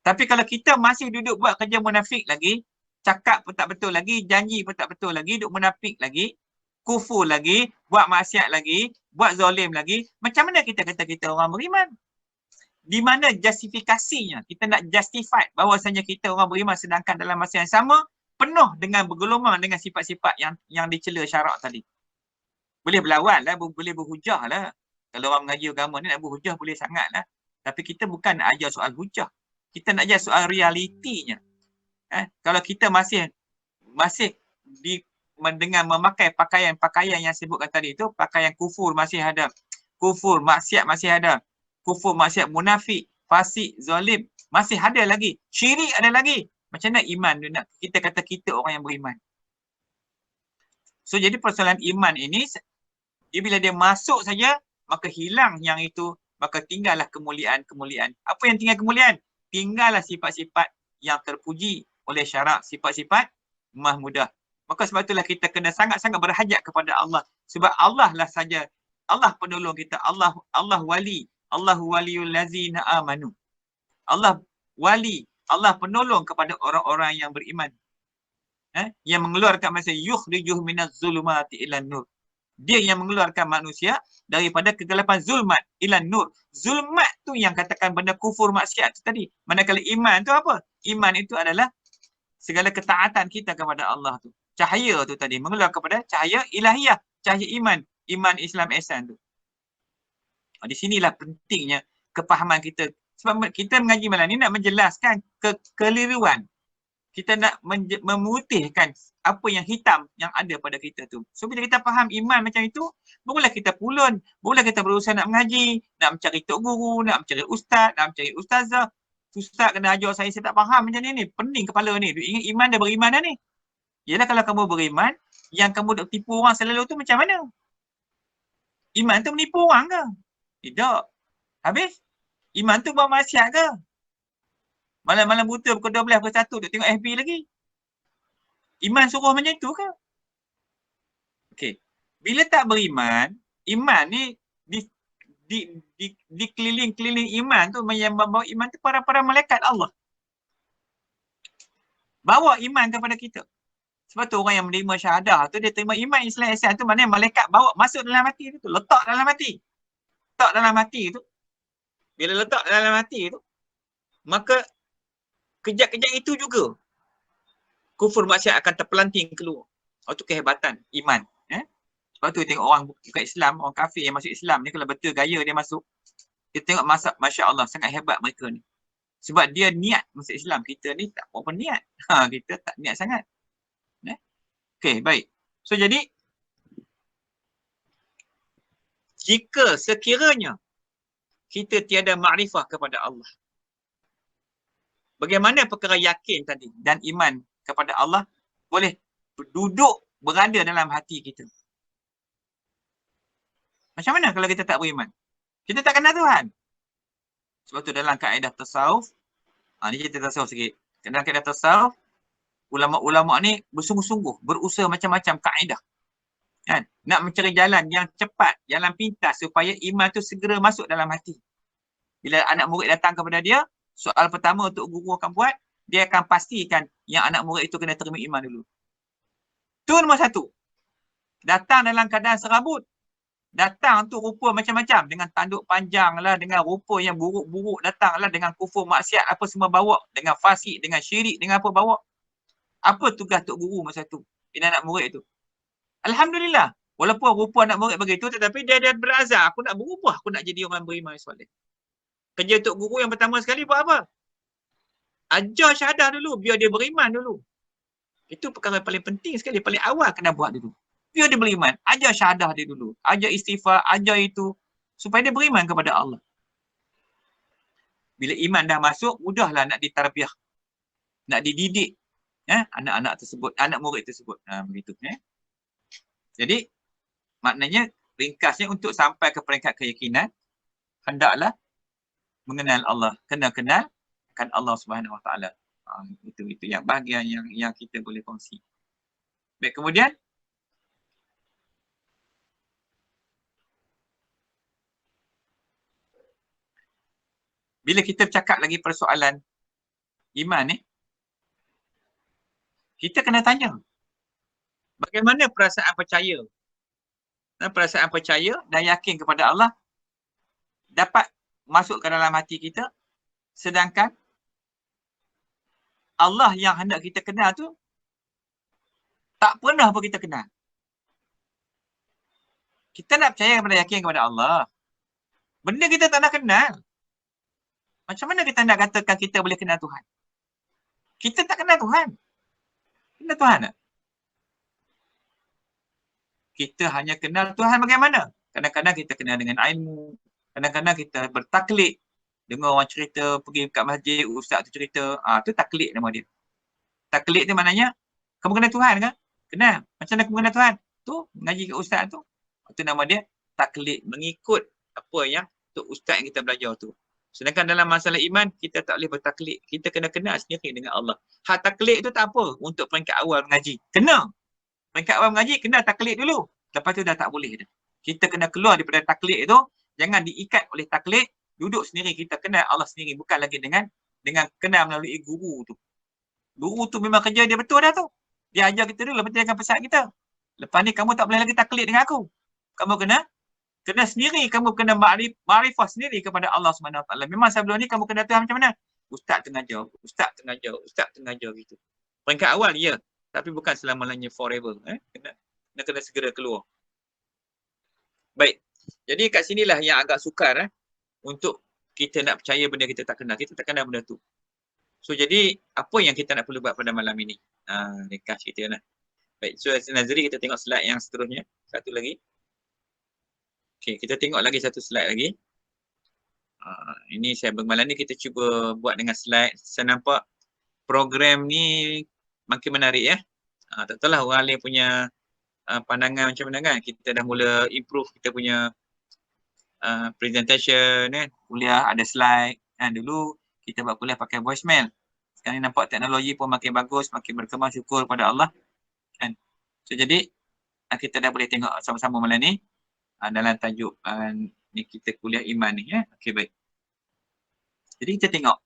Tapi kalau kita masih duduk buat kerja munafik lagi, cakap pun tak betul lagi, janji pun tak betul lagi, duduk munafik lagi, kufur lagi, buat maksiat lagi, buat zalim lagi, macam mana kita kata kita orang beriman? Di mana justifikasinya? Kita nak justify bahawasanya kita orang beriman sedangkan dalam masa yang sama, penuh dengan bergelumang dengan sifat-sifat yang dicela syarak tadi. Boleh berlawan lah, boleh berhujah lah. Kalau orang mengaji agama ni nak berhujah boleh sangat lah. Tapi kita bukan nak ajar soal hujah. Kita nak ajar soal realitinya. Kalau kita masih dengan memakai pakaian yang sebutkan tadi itu, pakaian kufur masih ada. Kufur, maksiat masih ada. Kufur, maksiat, munafik, fasik, zalim masih ada lagi. Syirik ada lagi. Macam mana iman kita kata kita orang yang beriman? So jadi persoalan iman ini, bila dia masuk saja, maka hilang yang itu, maka tinggallah kemuliaan-kemuliaan. Apa yang tinggal kemuliaan? Tinggallah sifat-sifat yang terpuji oleh syarak, sifat-sifat mahmudah. Maka sebab itulah kita kena sangat-sangat berhajat kepada Allah. Sebab Allah lah saja, Allah penolong kita, Allah wali, Allahu waliyul ladzina amanu. Allah wali, Allah penolong kepada orang-orang yang beriman. Yang mengeluarkan masa yukhrijuh minaz zulumati ilan nur. Dia yang mengeluarkan manusia daripada kegelapan zulmat ila nur. Zulmat tu yang katakan benda kufur maksiat tu tadi. Manakala iman tu apa? Iman itu adalah segala ketaatan kita kepada Allah tu. Cahaya tu tadi mengeluar kepada cahaya ilahiyah, cahaya iman, iman Islam ihsan tu. Di sinilah pentingnya kepahaman kita. Sebab kita mengaji malam ni nak menjelaskan kekeliruan. Kita nak memutihkan apa yang hitam yang ada pada kita tu. So bila kita faham iman macam itu, barulah kita pulun, barulah kita berusaha nak mengaji, nak mencari tok guru, nak mencari ustaz, nak mencari ustazah. Ustaz kena ajar saya tak faham macam ni. Pening kepala ni. Ingat iman dah beriman dah ni. Yalah kalau kamu beriman, yang kamu duk tipu orang selalu tu macam mana? Iman tu menipu orang ke? Tidak. Habis? Iman tu buat maksiat ke? Malam-malam buta pukul 12 pukul 1 duk tengok FB lagi. Iman suruh macam tu ke? Okey. Bila tak beriman, iman ni di keliling-keliling iman tu, yang membawa iman tu para malaikat Allah. Bawa iman kepada kita. Sebab tu orang yang menerima syahadah tu, dia terima iman Islam ihsan tu, maknanya malaikat bawa masuk dalam hati tu, letak dalam hati. Letak dalam hati tu. Bila letak dalam hati tu, maka kejap-kejap itu juga kufur maksiat akan terpelanting keluar. Itu kehebatan iman. Sebab tu tengok orang bukan Islam, orang kafir yang masuk Islam ni, kalau betul gaya dia masuk, kita tengok Masya Allah, sangat hebat mereka ni. Sebab dia niat masuk Islam. Kita ni tak apa niat. Kita tak niat sangat. Okey, baik. So jadi, jika sekiranya kita tiada makrifah kepada Allah, bagaimana perkara yakin tadi dan iman kepada Allah boleh duduk berada dalam hati kita? Macam mana kalau kita tak beriman? Kita tak kenal Tuhan. Sebab tu dalam kaedah tasawuf, ni cerita tasawuf sikit. Dalam kaedah tasawuf, ulama-ulama ni bersungguh-sungguh, berusaha macam-macam kaedah. Kan? Nak mencari jalan yang cepat, jalan pintas supaya iman tu segera masuk dalam hati. Bila anak murid datang kepada dia, soal pertama untuk guru akan buat, dia akan pastikan yang anak murid itu kena terima iman dulu. Tu nombor satu. Datang dalam keadaan serabut. Datang tu rupa macam-macam. Dengan tanduk panjang lah, dengan rupa yang buruk-buruk datang lah, dengan kufur maksiat apa semua bawa. Dengan fasik, dengan syirik, dengan apa bawa. Apa tugas tok guru masa tu? Bila anak murid tu. Alhamdulillah. Walaupun rupa anak murid begitu, tetapi dia berazam. Aku nak berubah. Aku nak jadi orang beriman soleh. Kerja tok guru yang pertama sekali buat apa? Ajar syahadah dulu. Biar dia beriman dulu. Itu perkara paling penting sekali. Paling awal kena buat dulu. Biar dia beriman. Ajar syahadah dia dulu. Ajar istighfar. Ajar itu. Supaya dia beriman kepada Allah. Bila iman dah masuk, mudahlah nak ditarbiah. Nak dididik. Anak-anak tersebut. Anak murid tersebut. Begitu. Jadi, maknanya ringkasnya untuk sampai ke peringkat keyakinan, hendaklah mengenal Allah. Kena kenal akan Allah Subhanahu Wa Taala. Itu yang bahagian yang kita boleh kongsi. Baik, kemudian bila kita bercakap lagi persoalan iman ni, kita kena tanya bagaimana perasaan percaya dan yakin kepada Allah dapat masuk ke dalam hati kita, sedangkan Allah yang hendak kita kenal tu tak pernah pun kita kenal. Kita nak percaya kepada yakin kepada Allah, benda kita tak nak kenal. Macam mana kita nak katakan kita boleh kenal Tuhan? Kita tak kenal Tuhan. Kenal Tuhan tak? Kita hanya kenal Tuhan bagaimana? Kadang-kadang kita kenal dengan ilmu. Kadang-kadang kita bertaklid. Dengar orang cerita, pergi kat masjid, ustaz tu cerita. Tu taklid nama dia. Taklid tu maknanya, kamu kenal Tuhan kan? Kenal. Macam mana kamu kenal Tuhan? Tu, mengaji kat ustaz tu. Itu nama dia taklid. Mengikut apa yang tu ustaz yang kita belajar tu. Sedangkan dalam masalah iman, kita tak boleh bertaklid. Kita kena kenal sendiri dengan Allah. Hak taklid tu tak apa untuk peringkat awal mengaji. Kena. Peringkat awal mengaji, kena taklid dulu. Lepas tu dah tak boleh dah. Kita kena keluar daripada taklid itu. Jangan diikat oleh taklid. Duduk sendiri, kita kenal Allah sendiri. Bukan lagi dengan kenal melalui guru tu. Guru tu memang kerja dia betul dah tu. Dia ajar kita dulu, lepas tu dia akan pesan kita. Lepas ni kamu tak boleh lagi taklid dengan aku. Kamu kena sendiri, kamu kena ma'rifah sendiri kepada Allah SWT. Memang sebelum ni kamu kena tahu macam mana? Ustaz tengah jauh, Ustaz tengah jauh, Ustaz tengah jauh gitu. Peringkat awal, ya. Tapi bukan selama-lamanya forever. Kena segera keluar. Baik. Jadi kat sinilah yang agak sukar untuk kita nak percaya benda kita tak kenal. Kita tak kenal benda tu. So jadi apa yang kita nak perlu buat pada malam ini? Ringkas cerita lah. Baik, so Nazri kita tengok slide yang seterusnya. Satu lagi. Okey, kita tengok lagi satu slide lagi. Ini saya malam ni kita cuba buat dengan slide. Saya nampak program ni makin menarik ya. Tak tahulah orang lain punya pandangan macam mana kan. Kita dah mula improve kita punya presentation kuliah ada slide. Dulu kita buat kuliah pakai voicemail. Sekarang ni nampak teknologi pun makin bagus, makin berkembang, syukur pada Allah. Kan? So jadi kita dah boleh tengok sama-sama malam ni dalam tajuk ni kita kuliah iman ni ya. Okey, baik. Jadi kita tengok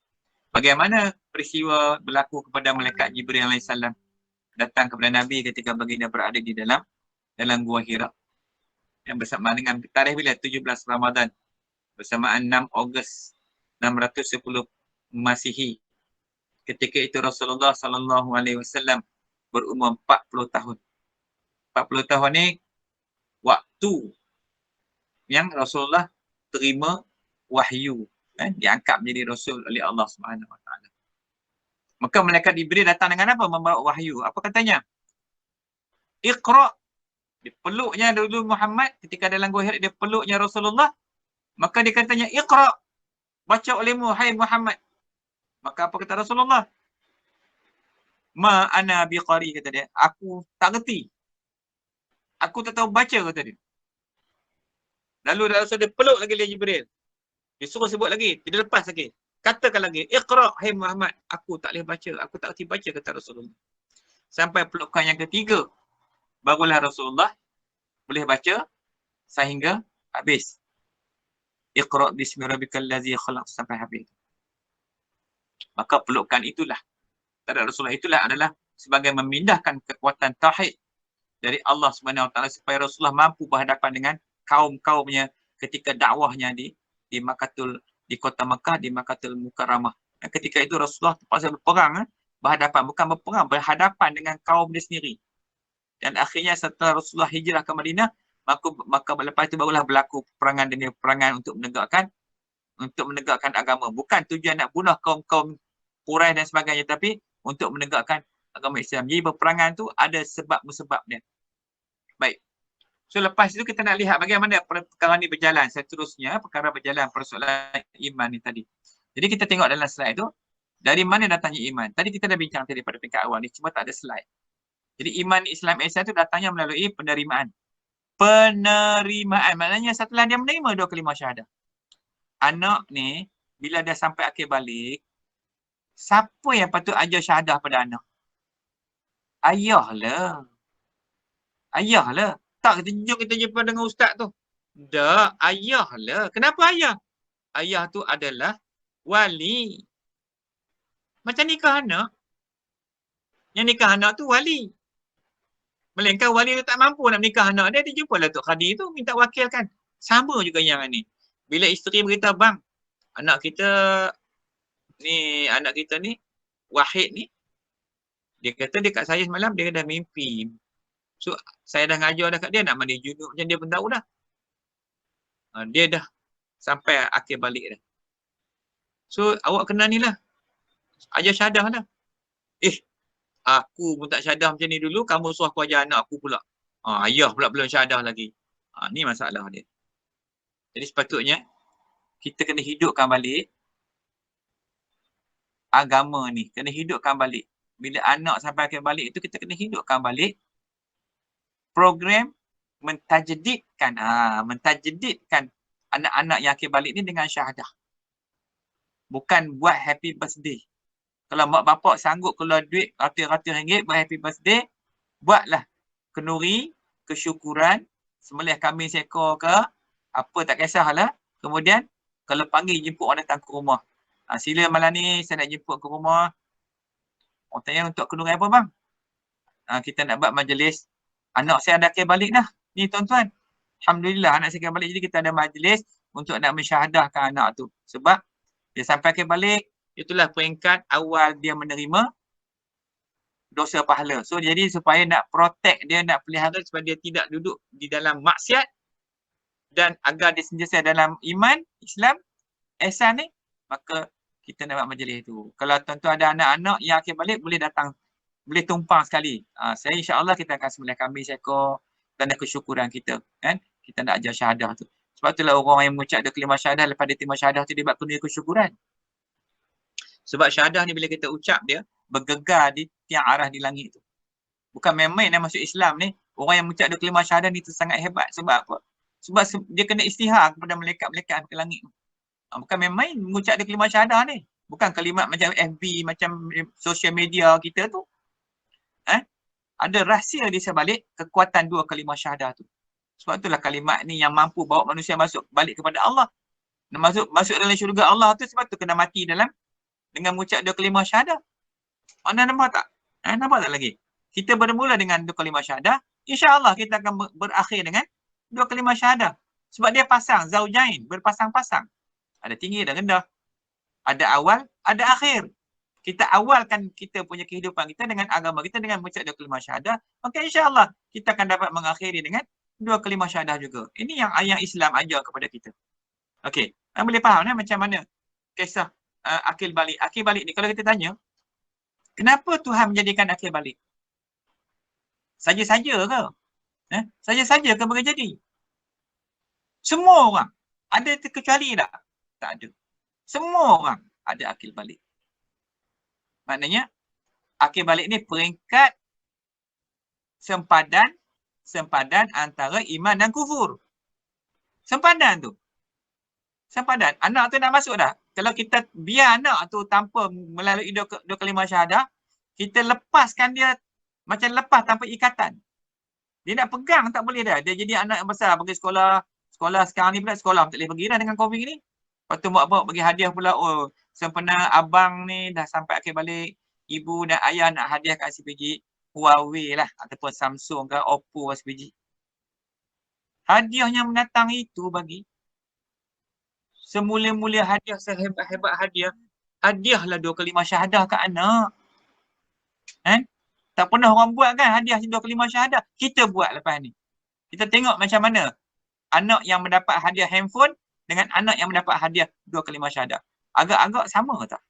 bagaimana peristiwa berlaku kepada malaikat Jibril AS datang kepada Nabi ketika baginda berada di dalam Gua Hira. Yang bersamaan dengan tarikh bila 17 Ramadan bersamaan 6 Ogos 610 Masihi. Ketika itu Rasulullah SAW berumur 40 tahun. 40 tahun ni waktu yang Rasulullah terima wahyu, diangkat menjadi Rasul oleh Allah SWT. Maka malaikat Jibril datang dengan apa? Membawa wahyu. Apa katanya? Iqra. Dia peluknya dulu Muhammad ketika dalam Gua Hira, dia peluknya Rasulullah. Maka dia katanya, Iqra. Baca olehmu, hai Muhammad. Maka apa kata Rasulullah? Ma ana biqari, kata dia. Aku tak reti. Aku tak tahu baca, kata dia. Lalu Rasul dia peluk lagi dia Jibril. Dia suruh sebut lagi. Dia lepas lagi. Katakan lagi. Iqra, hai Muhammad. Aku tak boleh baca. Aku tak reti baca, kata Rasulullah. Sampai pelukan yang ketiga. Barulah Rasulullah boleh baca sehingga habis. Iqra bismi rabbikal ladzi khalaq sampai habis. Maka pelukan itulah. Terhadap Rasulullah itulah adalah sebagai memindahkan kekuatan tauhid dari Allah SWT supaya Rasulullah mampu berhadapan dengan kaum-kaumnya ketika dakwahnya di Makkatul, di kota Makkah, di Makkatul Mukarramah. Dan ketika itu Rasulullah terpaksa berperang, berhadapan dengan kaum dia sendiri. Dan akhirnya setelah Rasulullah hijrah ke Madinah, maka lepas itu barulah berlaku peperangan demi peperangan untuk menegakkan agama. Bukan tujuan nak bunuh kaum-kaum Quraisy dan sebagainya, tapi untuk menegakkan agama Islam. Jadi peperangan tu ada sebab-musabab dia. Baik. So lepas itu kita nak lihat bagaimana perkara ni berjalan seterusnya, perkara berjalan persoalan iman ni tadi. Jadi kita tengok dalam slide tu, dari mana datangnya iman. Tadi kita dah bincang tadi pada peringkat awal ni, cuma tak ada slide. Jadi iman Islam Ihsan tu datangnya melalui penerimaan. Penerimaan, maknanya setelah dia menerima 2 kalimah syahadah. Anak ni, bila dah sampai akhir balik, siapa yang patut ajar syahadah pada anak? Ayah lah. Ayah lah. Tak kita jumpa dengan ustaz tu. Tak, ayah lah. Kenapa ayah? Ayah tu adalah wali. Macam nikah anak. Yang nikah anak tu wali. Melainkan wali tu tak mampu nak menikah anak dia, dia jumpa lah Tok Khadir tu, minta wakilkan. Sama juga yang ni. Bila isteri beritahu, bang, anak kita ni, Wahid ni, dia kata dekat saya semalam, dia dah mimpi. So, saya dah ngajar dah kat dia, nak mandi junub macam dia pun tahu dah. Dia dah sampai akhir balik dah. So, awak kena ni lah. Ajar syahadah lah. Aku pun tak syahadah macam ni dulu, kamu suruh aku ajar anak aku pula. Ayah pula belum syahadah lagi. Ni masalah dia. Jadi sepatutnya, kita kena hidupkan balik agama ni. Kena hidupkan balik. Bila anak sampai akhir balik itu, kita kena hidupkan balik program mentajdidkan anak-anak yang akhir balik ni dengan syahadah. Bukan buat happy birthday. Kalau mak bapak sanggup keluar duit ratus-ratus ringgit buat happy birthday, buatlah kenduri, kesyukuran, sembelih kambing seekor ke, apa tak kisahlah. Kemudian, kalau panggil jemput orang datang ke rumah. Sila malam ni saya nak jemput ke rumah. Orang tanya untuk kenduri apa bang? Kita nak buat majlis. Anak saya ada akhir balik dah. Ni tuan-tuan. Alhamdulillah anak saya akan balik. Jadi kita ada majlis untuk nak mensyahadahkan anak tu. Sebab dia sampai akhir balik, itulah peringkat awal dia menerima dosa pahala. So jadi supaya nak protect dia, nak pelihara supaya dia tidak duduk di dalam maksiat dan agar dia sentiasa dalam iman, Islam, ihsan ni, maka kita nak buat majlis tu. Kalau tuan-tuan ada anak-anak yang akhir balik, boleh datang, boleh tumpang sekali. Saya insya-Allah kita akan sembelih kambing seekor tanda kesyukuran kita, kan? Kita nak ajar syahadah tu. Sebab itulah orang yang mengucap dia kalimah syahadah, lepas dia terima syahadah tu dia buat kunia kesyukuran. Sebab syahadah ni bila kita ucap dia, bergegar di tiang arah di langit tu. Bukan main-main yang masuk Islam ni. Orang yang mengucap dia kalimah syahadah ni tu sangat hebat. Sebab apa? Sebab dia kena istihar kepada malaikat-malaikat ke langit. Bukan main-main mengucap dia kalimah syahadah ni. Bukan kalimat macam FB, macam social media kita tu. Ada rahsia di sebalik kekuatan dua kalimah syahadah tu. Sebab itulah kalimat ni yang mampu bawa manusia masuk balik kepada Allah. Masuk dalam syurga Allah tu sebab tu kena mati dalam dengan mengucap dua kalimah syahadah. Anda nampak tak? Nampak tak lagi? Kita bermula dengan dua kalimah syahadah, insya-Allah kita akan berakhir dengan dua kalimah syahadah. Sebab dia pasang, zaujain, berpasang-pasang. Ada tinggi, ada rendah. Ada awal, ada akhir. Kita awalkan kita punya kehidupan kita dengan agama kita dengan mengucap dua kalimah syahadah, maka insya-Allah kita akan dapat mengakhiri dengan dua kalimah syahadah juga. Ini yang ayat Islam ajar kepada kita. Okey, boleh faham macam mana kisah akil balik. Akil balik ni kalau kita tanya, kenapa Tuhan menjadikan akil balik? Saja-saja ke? Saja-saja ke boleh jadi? Semua orang. Ada terkecuali tak? Tak ada. Semua orang ada akil balik. Maknanya, akil balik ni peringkat sempadan antara iman dan kufur. Sempadan tu. Sempadan. Anak tu nak masuk dah. Kalau kita biar anak tu tanpa melalui dua kalimah syahadah, kita lepaskan dia macam lepas tanpa ikatan. Dia nak pegang tak boleh dah. Dia jadi anak yang besar pergi sekolah. Sekolah sekarang ni pula sekolah tak boleh pergi dah dengan COVID ni. Lepas tu mak bapak bagi hadiah pula. Oh, sempena abang ni dah sampai akhir balik. Ibu dan ayah nak hadiahkan si biji Huawei lah. Ataupun Samsung ke Oppo si biji. Hadiah yang mendatang itu bagi. Semula-mula hadiah sehebat-hebat hadiah. Hadiahlah dua kalimah syahadah kat anak. Tak pernah orang buat kan hadiah dua kalimah syahadah. Kita buat lepas ni. Kita tengok macam mana anak yang mendapat hadiah handphone dengan anak yang mendapat hadiah dua kalimah syahadah. Agak-agak sama tak?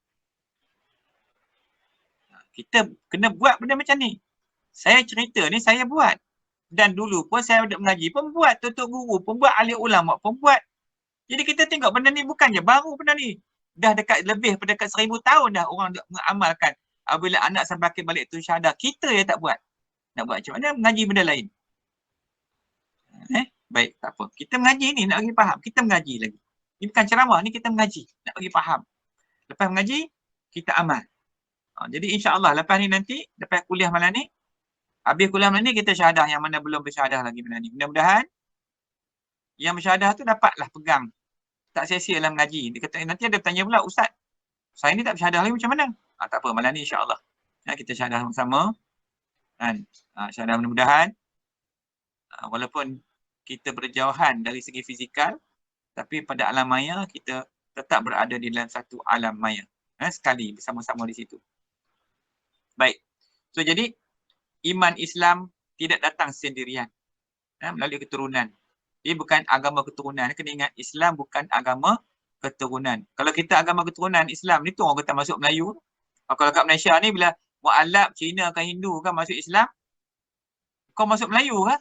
Kita kena buat benda macam ni. Saya cerita ni saya buat. Dan dulu pun saya mengaji pun buat. Tutup guru pun buat. Ahli ulama pun buat. Jadi kita tengok benda ni bukannya baru benda ni. Dah dekat lebih pada dekat 1000 tahun dah orang mengamalkan. Apabila anak sampai akhir balik tu syahadah. Kita yang tak buat. Nak buat macam mana? Mengaji benda lain. Baik, tak apa. Kita mengaji ni nak bagi faham. Kita mengaji lagi. Ini bukan ceramah, ni kita mengaji. Nak bagi faham. Lepas mengaji, kita amal. Jadi insya-Allah lepas ni nanti, lepas kuliah malam ni, habis kuliah malam ni kita syahadah yang mana belum bersyahadah lagi benda ni. Mudah-mudahan yang bersyahadah tu dapatlah pegang. Tak sia-sia lah mengaji. Dia kata, nanti ada bertanya pula, Ustaz, saya ni tak bersyahadah lagi macam mana? Tak apa, malam ni insya-Allah. Kita syahadah sama-sama. Syahadah mudah-mudahan. Walaupun kita berjauhan dari segi fizikal, tapi pada alam maya kita tetap berada di dalam satu alam maya. Sekali bersama-sama di situ. Baik. So jadi, iman Islam tidak datang sendirian. Melalui keturunan. Dia bukan agama keturunan. Kena ingat, Islam bukan agama keturunan. Kalau kita agama keturunan Islam ni tu orang kata masuk Melayu. Kalau kat Malaysia ni bila Mu'alab, Cina ke Hindu kan masuk Islam, kau masuk Melayu kan?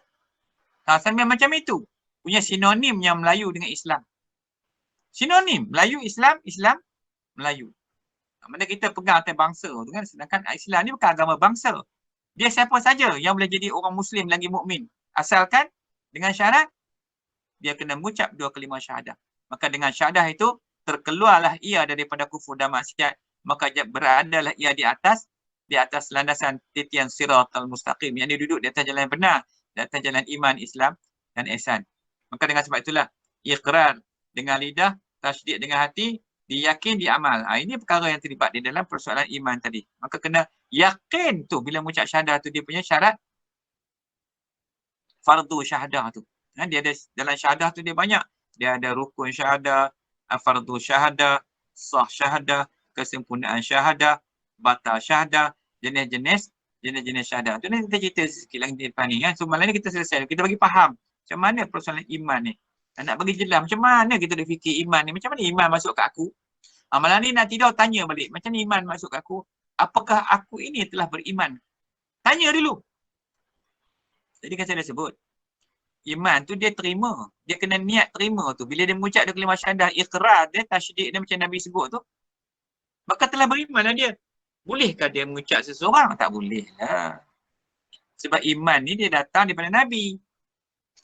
Sambil macam itu. Punya sinonim yang Melayu dengan Islam. Sinonim. Melayu, Islam, Islam, Melayu. Mana kita pegang atas bangsa tu kan. Sedangkan Islam ni bukan agama bangsa. Dia siapa saja yang boleh jadi orang Muslim lagi mukmin. Asalkan dengan syarat dia kena mengucap dua kalimah syahadah. Maka dengan syahadah itu terkeluarlah ia daripada kufur dan maksiat. Maka beradalah ia di atas landasan titian siratal mustaqim. Yang dia duduk di atas jalan yang benar. Di atas jalan iman, Islam dan ihsan. Maka dengan sebab itulah iqrar dengan lidah, tasdik dengan hati, diyakin, diamal. Ini perkara yang terlibat di dalam persoalan iman tadi. Maka kena yakin tu bila mengucap syahadah tu dia punya syarat fardu syahadah tu. Dia ada dalam syahadah tu dia banyak. Dia ada rukun syahadah, fardu syahadah, sah syahadah, kesempurnaan syahadah, batal syahadah, jenis-jenis syahadah. Tu nanti kita cerita sikit lagi di depan ni kan. So malam ni kita selesai. Kita bagi faham macam mana persoalan iman ni. Nak bagi jelas macam mana kita nak fikir iman ni. Macam mana iman masuk kat aku. Malam ni nak tidur tanya balik. Macam mana iman masuk kat aku. Apakah aku ini telah beriman? Tanya dulu. Jadi kan saya dah sebut. Iman tu dia terima. Dia kena niat terima tu. Bila dia mengucap dia kalimah syahadah, iqrar dia, tasydid dia macam Nabi sebut tu. Maka telah beriman lah dia. Bolehkah dia mengucap seseorang? Tak boleh lah. Sebab iman ni dia datang daripada Nabi.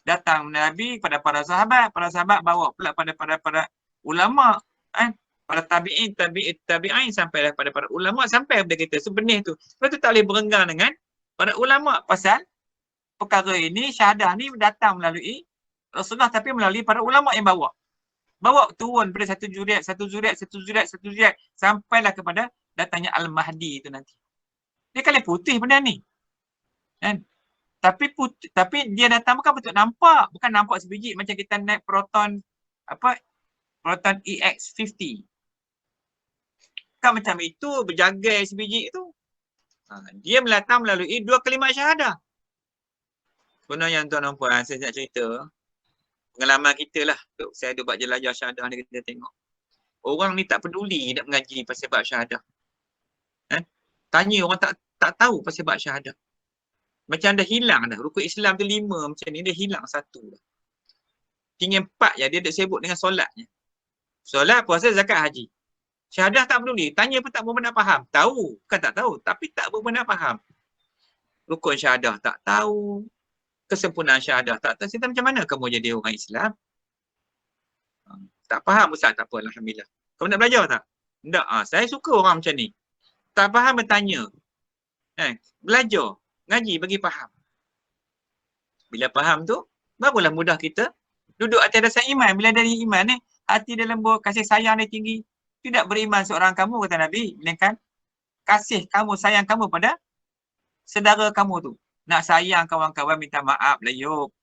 Datang Nabi kepada para sahabat bawa pula pada ulama, para tabi'in sampai pada para ulama sampai kepada kita sebenih tu. Sebab tu tak boleh berenggang dengan para ulama pasal perkara ini syahadah ni datang melalui Rasulullah tapi melalui para ulama yang bawa turun pada satu zuriat sampailah kepada datangnya Al-Mahdi itu nanti. Dia kali putih benda ni. Kan? Tapi dia datang bukan bentuk nampak. Bukan nampak sebiji macam kita naik proton EX50. Bukan macam itu berjagai sebiji itu. Dia datang melalui dua kalimat syahadah. Sebenarnya tuan-tuan dan puan, saya nak cerita pengalaman kita lah. Saya ada buat jelajah syahadah ni kita tengok. Orang ni tak peduli nak mengaji pasal bab syahadah. Tanya orang tak tahu pasal bab syahadah. Macam dah hilang dah. Rukun Islam tu 5 macam ni, dia hilang 1 dah. Tinggal 4 je, dia dah sibuk dengan solatnya. Solat, puasa, zakat, haji. Syahadah tak peduli. Tanya pun tak berapa nak faham. Tahu. Bukan tak tahu. Tapi tak berapa nak faham. Rukun syahadah tak tahu. Kesempurnaan syahadah tak tahu. Kita macam mana kamu jadi orang Islam? Tak faham Ustaz? Tak apa. Alhamdulillah. Kamu nak belajar tak? Tak. Saya suka orang macam ni. Tak faham bertanya. Belajar. Ngaji bagi faham. Bila faham tu, barulah mudah kita duduk atas dasar iman. Bila dari iman ni, hati dalam kasih sayang dia tinggi. Tidak beriman seorang kamu, kata Nabi. Melainkan kasih kamu, sayang kamu pada saudara kamu tu. Nak sayang kawan-kawan minta maaf lah yuk.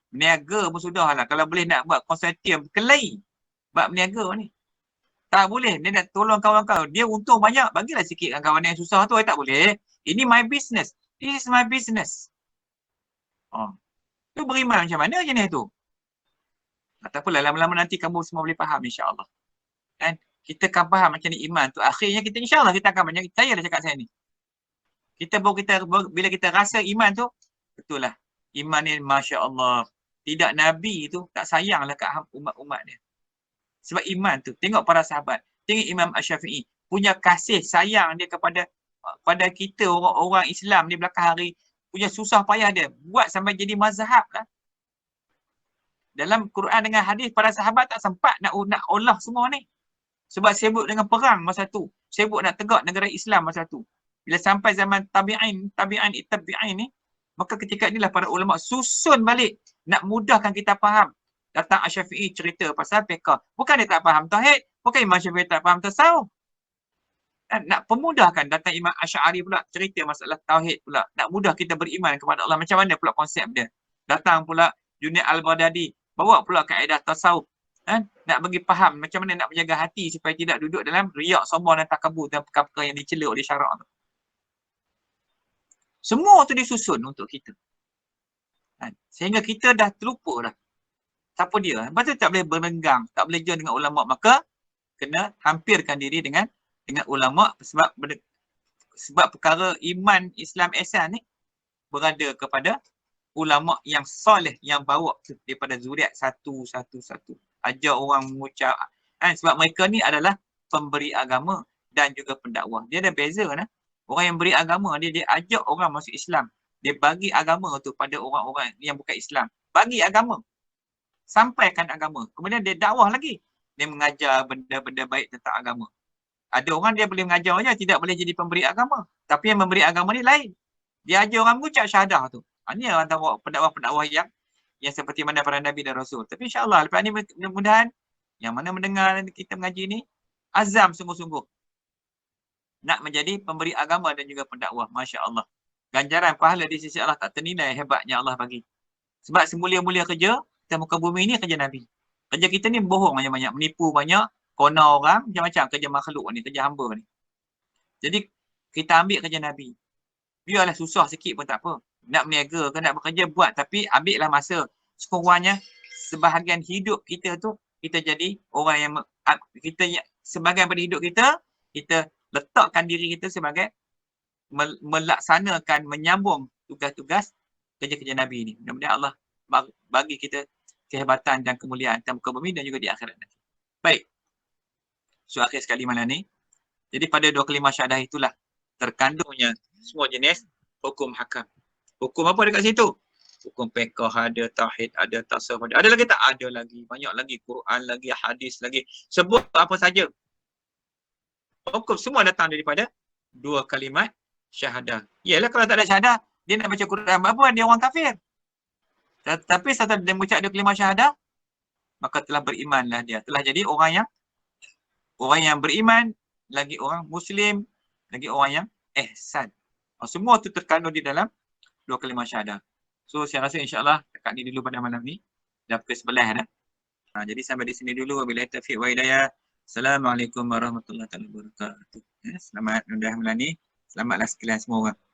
Berniaga pun sudah lah. Kalau boleh nak buat konsortium, kelai. Bab berniaga ni. Tak boleh. Dia nak tolong kawan-kawan. Dia untung banyak. Bagilah sikit kawan yang susah tu. Tak boleh. Ini my business. This is my business. Tu beriman macam mana jenis tu? Tak apalah. Lama-lama nanti kamu semua boleh faham insyaAllah. Kan? Kita akan faham macam ni iman tu. Akhirnya kita insyaAllah kita akan banyak. Saya dah cakap saya ni. Bila kita rasa iman tu, betul lah. Iman ni Masya Allah. Tidak Nabi tu tak sayanglah kat umat-umat dia. Sebab iman tu. Tengok para sahabat. Tengok Imam Asy-Syafi'i. Punya kasih sayang dia kepada kita orang-orang Islam di belakang hari. Punya susah payah dia. Buat sampai jadi mazhab lah. Dalam Quran dengan hadis para sahabat tak sempat nak olah semua ni. Sebab sibuk dengan perang masa tu. Sibuk nak tegak negara Islam masa tu. Bila sampai zaman tabi'in ni, maka ketika inilah para ulama susun balik nak mudahkan kita faham. Datang Asy-Syafi'i cerita pasal fiqh. Bukan dia tak faham tauhid, bukan Imam Syafi'i tak faham tasawuf. Nak pemudahkan, datang Imam Asy'ari pula cerita masalah tauhid pula. Nak mudah kita beriman kepada Allah. Macam mana pula konsep dia? Datang pula Junaid Al-Baghdadi, bawa pula kaedah tasawuf. Nak bagi faham macam mana nak menjaga hati supaya tidak duduk dalam riak, sombong dan takabur dan perkara-perkara yang dicela oleh syarak tu. Semua tu disusun untuk kita. Sehingga kita dah terlupa dah. Siapa dia? Lepas tu tak boleh berenggang, tak boleh join dengan ulama'. Maka kena hampirkan diri dengan ulama' sebab perkara iman Islam ihsan ni berada kepada ulama' yang soleh yang bawa daripada zuriat satu. Ajar orang mengucap. Sebab mereka ni adalah pemberi agama dan juga pendakwah. Dia ada beza lah. Orang yang beri agama, dia ajak orang masuk Islam. Dia bagi agama tu pada orang-orang yang bukan Islam. Bagi agama. Sampaikan agama. Kemudian dia dakwah lagi. Dia mengajar benda-benda baik tentang agama. Ada orang dia boleh mengajar saja, tidak boleh jadi pemberi agama. Tapi yang memberi agama ni lain. Dia ajar orang mengucap syahadah tu. Ini antara pendakwah-pendakwah yang seperti mana para Nabi dan Rasul. Tapi insyaAllah, lepas ni mudah-mudahan yang mana mendengar kita mengaji ni, azam sungguh-sungguh. Nak menjadi pemberi agama dan juga pendakwah. Masya Allah. Ganjaran pahala di sisi Allah tak ternilai hebatnya Allah bagi. Sebab semulia-mulia kerja, atas muka bumi ni kerja Nabi. Kerja kita ni bohong banyak-banyak, menipu banyak, kona orang, macam-macam kerja makhluk ni, kerja hamba ni. Jadi kita ambil kerja Nabi. Biarlah susah sikit pun tak apa. Nak berniaga ke nak bekerja buat, tapi ambillah masa. Sekurang-kurangnya sebahagian hidup kita tu kita jadi orang yang sebahagian pada hidup kita letakkan diri kita sebagai melaksanakan, menyambung tugas-tugas kerja-kerja Nabi ni. Mudah-mudahan Allah bagi kita kehebatan dan kemuliaan di muka bumi dan juga di akhirat nanti. Baik. So akhir sekali malam ni. Jadi pada dua kalimah syahadah itulah terkandungnya semua jenis hukum hakam. Hukum apa dekat situ? Hukum fiqh ada, tauhid ada, tasawuf ada. Ada lagi tak? Ada lagi. Banyak lagi. Quran lagi, hadis lagi. Sebut apa saja. Hukum semua datang daripada dua kalimat syahadah. Yalah kalau tak ada syahadah, dia nak baca Quran apa? Dia orang kafir. Tapi setelah dia mengucap dua kalimat syahadah, maka telah berimanlah dia. Telah jadi orang yang beriman, lagi orang Muslim, lagi orang yang ihsan. Semua tu terkandung di dalam dua kalimah syahadah. So saya rasa insyaAllah dekat ni dulu pada malam ni. Dah pukul 11 dah. Jadi sampai di sini dulu. Wabillahi taufiq wa hidayah. Assalamualaikum warahmatullahi wabarakatuh. Selamat mudah malam ni. Selamatlah sekalian semua orang.